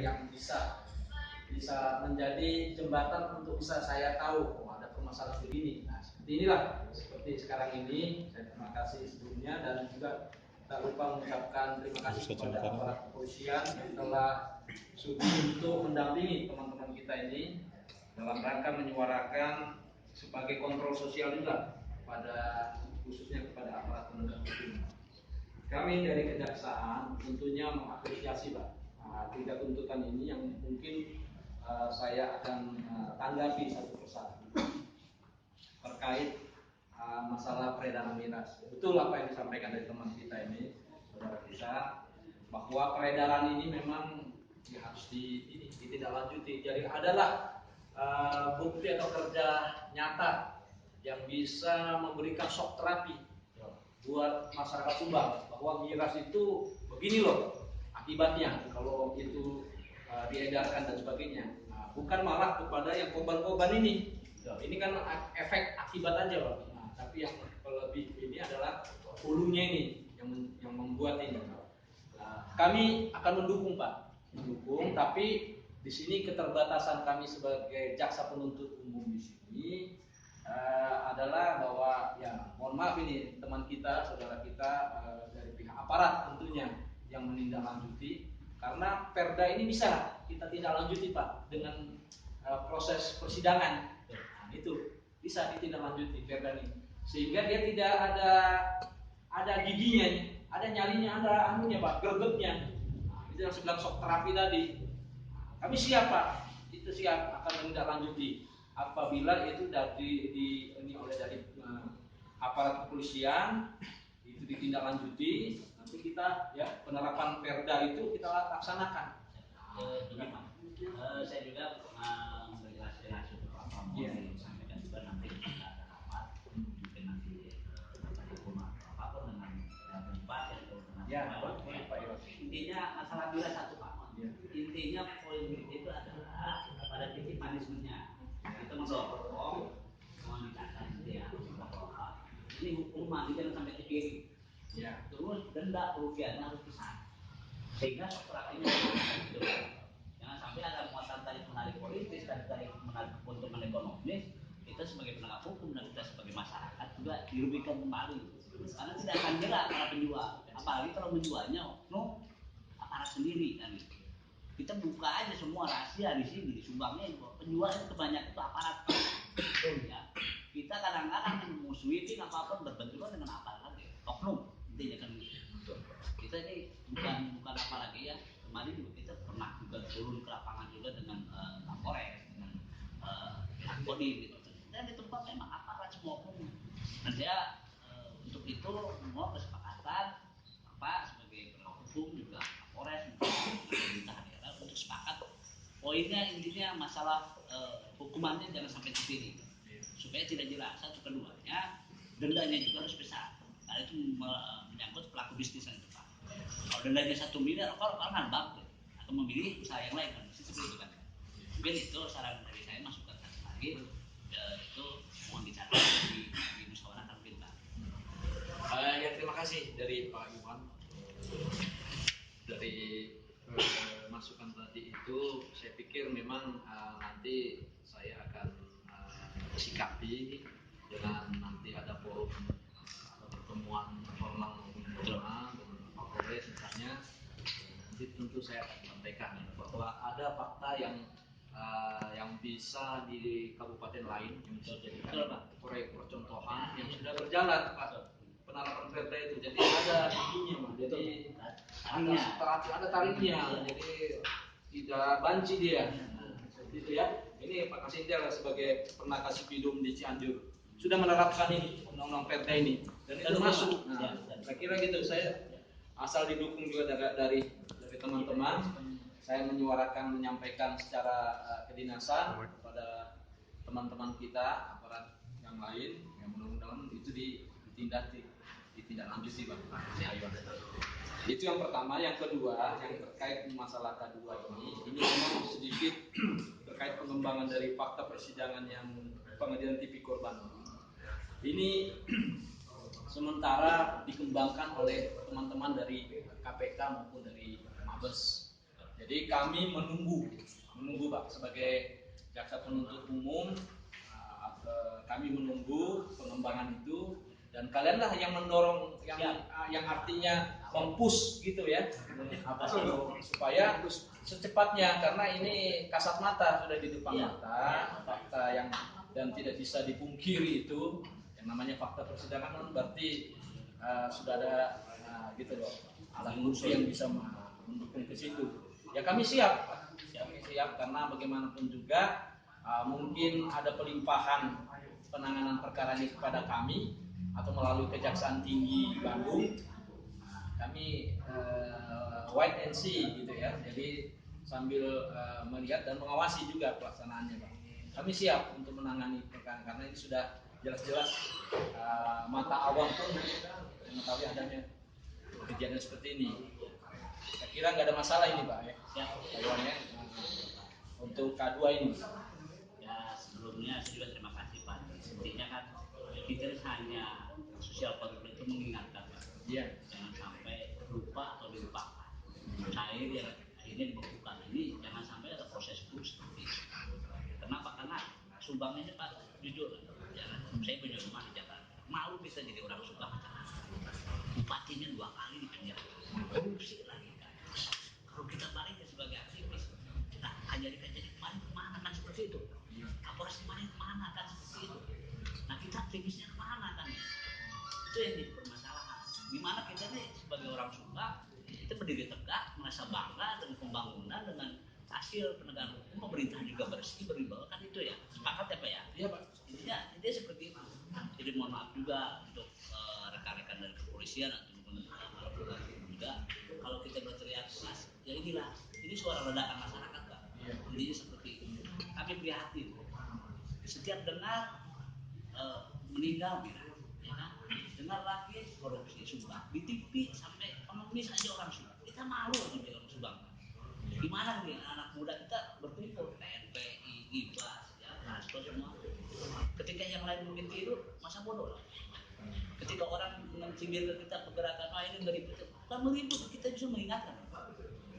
yang bisa menjadi jembatan untuk bisa saya tahu ada permasalahan begini. Nah, seperti inilah, seperti sekarang ini. Saya terima kasih sebelumnya, dan juga tak lupa mengucapkan terima kasih kepada aparat kepolisian yang telah sudi untuk mendampingi teman-teman kita ini dalam rangka menyuarakan sebagai kontrol sosial juga khususnya kepada aparat penegak hukum. Kami dari Kejaksaan tentunya mengapresiasi Pak tiga tuntutan ini yang mungkin saya akan tanggapi satu persatu terkait masalah peredaran miras. Betul apa yang disampaikan dari teman kita ini, saudara kita, bahwa peredaran ini memang harus ditindaklanjuti. Jadi adalah bukti atau kerja nyata yang bisa memberikan shock terapi buat masyarakat Subang bahwa miras itu begini loh akibatnya kalau itu diedarkan dan sebagainya. Nah, bukan malah kepada yang korban-korban ini. Ini kan efek akibat aja Pak. Nah, tapi yang lebih ini adalah hulunya ini yang membuat ini. Kami akan mendukung Pak, tapi di sini keterbatasan kami sebagai jaksa penuntut umum di sini adalah bahwa ya mohon maaf ini teman kita, saudara kita dari pihak aparat tentunya yang menindaklanjuti, karena perda ini bisa kita tindaklanjuti Pak dengan proses persidangan. Nah, itu bisa ditindaklanjuti perda ini sehingga dia tidak ada giginya, ada nyalinya, ada anunya Pak, gregetnya. Nah, itu yang sebelah shock terapi tadi. Kami siap Pak, itu siap akan menindaklanjuti apabila itu dari aparat kepolisian itu ditindaklanjuti, nanti kita ya penerapan perda itu kita laksanakan. Saya juga memberi aspirasi untuk Pak Pramono yang disampaikan juga nanti jika ada rapat mungkin nanti hukum atau apapun dengan tempat atau dengan intinya masalah miras satu Pak. Intinya poin itu adalah pada titik manisnya kita mendorong meningkatkan dia bahwa ini hukuman ini jangan sampai ke kiri. Terus denda kerugiannya harus besar sehingga terapinya jangan sampai ada muatan tarik menarik politis dan tarik menarik keuntungan ekonomis. Kita sebagai penegak hukum dan kita sebagai masyarakat juga dirugikan kembali karena tidak akan jelas para penjual, apalagi kalau menjualnya oknum aparat sendiri kan. Kita buka aja semua rahasia di sini di Subangnya penjual itu kebanyakan itu aparat ya. Kita kadang-kadang memusuhi itu apa-apa berbenturan dengan aparat lagi oknum intinya kan. Kita ini bukan apa lagi ya, kemarin juga kita pernah juga turun ke lapangan juga dengan Kapolres dengan Kodim gitu. Dan di tempat memang aparat semua oknum. Dan dia untuk itu semua kesepakatan Bapak sebagai penegak hukum juga Kapolres pemerintah daerah untuk sepakat poinnya intinya masalah hukumannya jangan sampai ke sini supaya tidak jelas. Satu keduanya dendanya juga harus besar karena itu menyangkut pelaku bisnis itu Pak. Kalau dendanya 1 miliar kalau kan bangkrut atau memilih usaha yang lain kan seperti itu kan. Mungkin itu saran dari saya, masukan lagi itu mohon dicatat di musyawarah mungkin Pak. Ya terima kasih dari Pak Iwan dari masukan tadi itu. Saya pikir memang nanti saya akan sikapi dengan nanti ada forum atau pertemuan formal dengan Kapolres misalnya. Nanti tentu saya akan sampaikan bahwa ada fakta yang bisa di kabupaten lain yang bisa dijadikan proyek percontohan yang sudah berjalan Pak, penerapan perda itu. Jadi ada giginya Pak, jadi ada tariknya, jadi tidak banci dia. Gitu ya. Ini Pak Kasintel sebagai pernah kasih bidum di Cianjur sudah menerapkan ini undang-undang perda ini dan itu masuk. Nah, saya kira gitu. Saya asal didukung juga dari teman-teman. Saya menyuarakan, menyampaikan secara kedinasan kepada teman-teman kita aparat yang lain yang mudah-mudahan itu ditindaklanjuti Pak. Itu yang pertama. Yang kedua, yang terkait masalah K2 ini memang sedikit terkait pengembangan dari fakta persidangan yang pengadilan tipikor Bandung. Ini sementara dikembangkan oleh teman-teman dari KPK maupun dari Mabes. Jadi kami menunggu Pak sebagai jaksa penuntut umum, kami menunggu pengembangan itu dan kalianlah yang mendorong yang artinya mempush gitu ya, supaya secepatnya karena ini kasat mata sudah di depan mata, fakta yang dan tidak bisa dipungkiri itu yang namanya fakta persidangan kan berarti sudah ada gitu loh alat bukti yang bisa mendukung ke situ. Ya kami siap karena bagaimanapun juga mungkin ada pelimpahan penanganan perkara ini kepada kami atau melalui Kejaksaan Tinggi Bandung. Kami wait and see gitu ya. Jadi sambil melihat dan mengawasi juga pelaksanaannya, Pak. Kami siap untuk menangani perkara karena ini sudah jelas-jelas mata awam pun mengetahui adanya kejadian seperti ini. Saya kira nggak ada masalah ini, Pak ya. Pak Iwan ya. Untuk K2 ini. Ya sebelumnya saya juga terima kasih Pak. Intinya kan kita hanya sosial kontrol itu mengingatkan Pak. Iya. Jangan sampai lupa atau dilupakan. Cair yang akhirnya dibekukan ini jangan sampai ada proses hukum seperti itu. Kenapa? Karena Subang ini Pak jujur, ya, saya punya rumah di Jakarta. Malu bisa jadi orang Subang. Bupatinya 2 kali di penjara. Korupsi lagi kan. Kalau kita balik sebagai aktivis, kita ajari kemarin kemana kan seperti itu. Kapolres kemarin kemana kan seperti itu. Nah kita aktivisnya kemana kan? Itu yang jadi permasalahan. Gimana kita nih sebagai orang Subang, kita berdiri tegak, merasa bangga dengan pembangunan, dengan hasil penegakan hukum, pemerintah juga bersih, berwibawa kan itu ya. Sepakat ya Pak ya? Iya Pak. Intinya seperti itu. Jadi mohon maaf juga untuk rekan-rekan dari kepolisian atau juga kalau kita berteriak keras, ya inilah, ini suara ledakan masyarakat Pak. Intinya seperti itu. Kami prihatin. Setiap dengar meninggal ya kan? Dengar lagi korupsi Subang di TV sampai pengemis aja orang Subang. Kita malu sebagai orang Subang. Gimana nih anak muda kita berkumpul TNPI, IBAS, ya, Hasto semua. Ketika yang lain mungkin tidur, masa bodoh lah. Ketika orang mencibir ke kita pergerakan, ini meribut, bukan meribut, kita justru mengingatkan.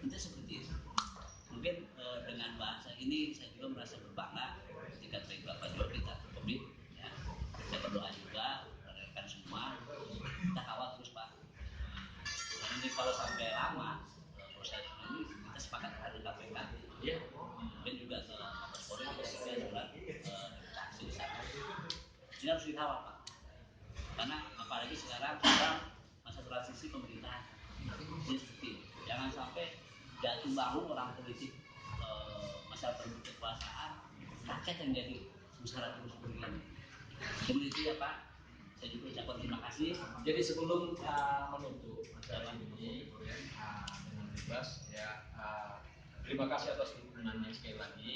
Kita seperti itu. Mungkin dengan bahasa ini saya juga merasa berbangga ketika dari Bapak juga kita komit. Ya. Saya berdoa juga rekan semua, kita kawal terus Pak. Dan ini kalau sampai lama proses ini kita sepakat ada KPK. Ya. Mungkin juga ke Mabes Polri kita surat saksi di sana. Ini harus dikawal Pak. Karena apalagi sekarang masa transisi pemerintahan ini seperti itu. Jangan sampai jatuh bangun orang politik masa berebut kekuasaan rakyat yang jadi musyawarah terus begini. Kemudian itu ya Pak, saya juga ucapkan terima kasih. Jadi sebelum menutup acara ini dengan bebas ya, terima kasih atas dukungannya sekali lagi.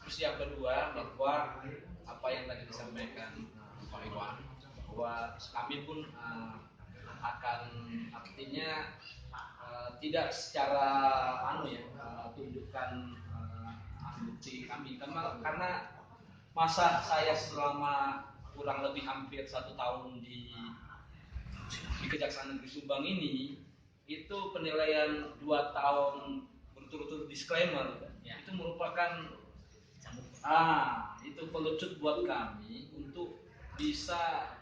Terus yang kedua bahwa apa yang tadi disampaikan Pak Iwan, bahwa kami pun akan artinya tidak secara tunjukkan bukti kami karena masa saya selama kurang lebih hampir 1 tahun di Kejaksaan Negeri Subang ini itu penilaian 2 tahun berturut-turut disclaimer ya. Itu merupakan itu pelucut buat kami untuk bisa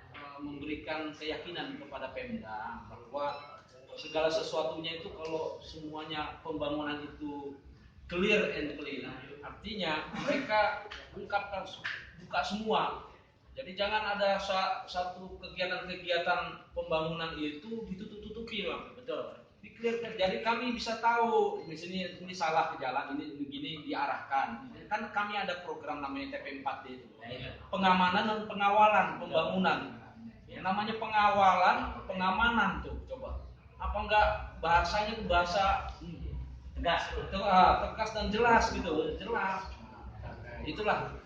memberikan keyakinan kepada Pemda bahwa segala sesuatunya itu kalau semuanya pembangunan itu clear and clean, artinya mereka buka semua. Jadi jangan ada satu kegiatan-kegiatan pembangunan itu ditutup-tutupi, Bang. Betul. Di-clear. Jadi kami bisa tahu di sini ini salah ke jalan, ini begini diarahkan. Kan kami ada program namanya TP4D itu. Pengamanan dan pengawalan pembangunan. Yang namanya pengawalan, pengamanan tuh coba. Apa enggak bahasanya itu bahasa tegas dan jelas gitu, jelas. Itulah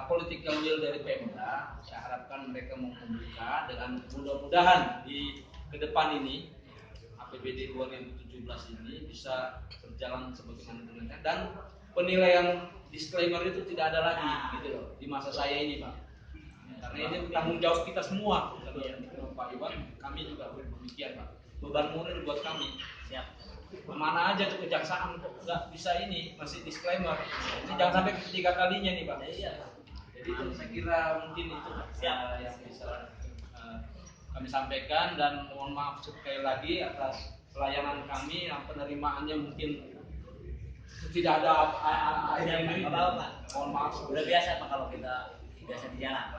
political will dari Pemda. Saya harapkan mereka mau membuka dengan mudah-mudahan di ke depan ini APBD 2017 ini bisa berjalan sebagaimana dengan dan penilaian disclaimer itu tidak ada lagi gitu loh di masa saya ini Pak. Karena ini tanggung jawab kita semua. Kalau Pak Iwan, kami juga demikian Pak. Beban moral buat kami. Siap. Kemana aja tuh kejaksaan kok nggak bisa ini, masih disclaimer. Ini jangan sampai ketiga kalinya nih Pak. Iya. Jadi itu saya kira mungkin itu yang bisa kami sampaikan, dan mohon maaf sekali lagi atas pelayanan kami yang penerimaannya mungkin tidak ada ini. Mohon maaf. Udah biasa Pak kalau kita biasa di jalan.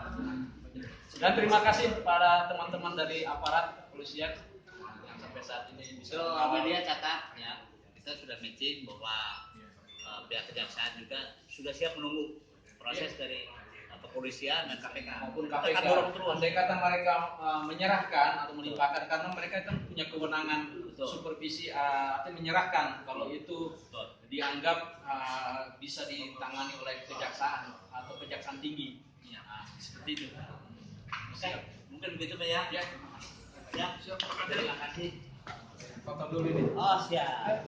Dan terima kasih kepada teman-teman dari aparat kepolisian yang sampai saat ini bisa Media catat ya, kita sudah matching bahwa pihak kejaksaan juga sudah siap menunggu proses dari kepolisian dan KPK maupun Kita KPK. akan dorong terus. Andai kata mereka menyerahkan atau melimpahkan, karena mereka kan punya kewenangan supervisi atau menyerahkan kalau itu dianggap bisa ditangani oleh kejaksaan atau kejaksaan tinggi. Ya. Seperti itu. Siap. Mungkin begitu Pak ya. Ya. Ya. Terima kasih. Potong dulu ini. Oh siap.